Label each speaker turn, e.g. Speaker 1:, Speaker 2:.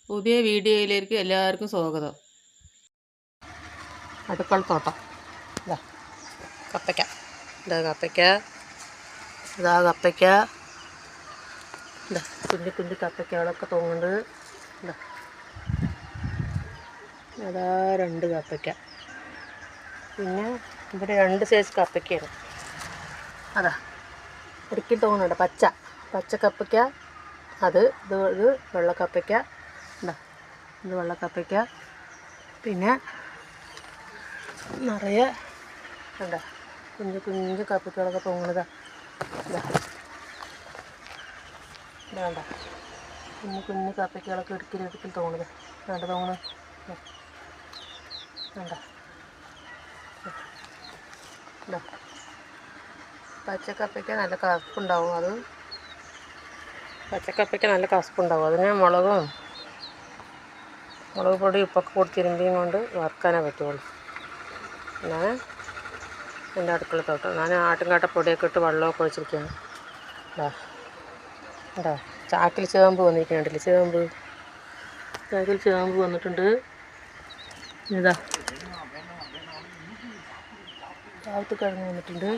Speaker 1: പുതിയ വീഡിയോയിലേക്ക് എല്ലാവർക്കും സ്വാഗതം. അടുക്കളത്തോട്ടം. ഇതാ കപ്പയ്ക്ക, ഇതാ കപ്പയ്ക്ക, ഇതാ കപ്പയ്ക്ക, ഇതാ കുഞ്ഞു കുഞ്ഞു കപ്പയ്ക്കകളൊക്കെ തോന്നുന്നുണ്ട്. ഇതാ അതാ 2 കപ്പയ്ക്ക. പിന്നെ ഇവിടെ 2 സൈസ് കപ്പയ്ക്കയാണ്. അതാ ഇടുക്കി തോന്നുന്നുണ്ട് പച്ച കപ്പയ്ക്ക. ഇത് വെള്ളക്കപ്പയ്ക്ക. എന്താ ഇത് വെള്ളക്കപ്പയ്ക്ക. പിന്നെ നിറയെ എന്താ കുഞ്ഞു കുഞ്ഞു കപ്പയ്ക്കകളൊക്കെ തോന്നുന്നതാ. ഇതാ വേണ്ട കുഞ്ഞു കുഞ്ഞു കപ്പയ്ക്കകളൊക്കെ ഇടുക്കി തോന്നുന്നത് വേണ്ട തോന്നുന്നു. വേണ്ട ഇതാ പച്ചക്കപ്പയ്ക്ക നല്ല കസപ്പുണ്ടാവും. പച്ചക്കപ്പയ്ക്ക നല്ല കസപ്പുണ്ടാവും. അതിന് മുളക് പൊടി ഉപ്പൊക്കെ കൊടുത്തിരുമ്പിയും കൊണ്ട് വറുക്കാനേ പറ്റുള്ളൂ. ഞാൻ എൻ്റെ അടുക്കളത്തോട്ടം ഞാൻ ആട്ടുംകാട്ടപ്പൊടിയൊക്കെ ഇട്ട് വെള്ളമൊക്കെ ഒഴിച്ചിരിക്കുകയാണ്. എന്താ ചാക്കിൽ ചേമ്പ് വന്നിരിക്കുന്നുണ്ടല്ലേ, ചാക്കിൽ ചേമ്പ് വന്നിട്ടുണ്ട്. ഇതാ കാവത്ത് കിഴങ്ങ് വന്നിട്ടുണ്ട്.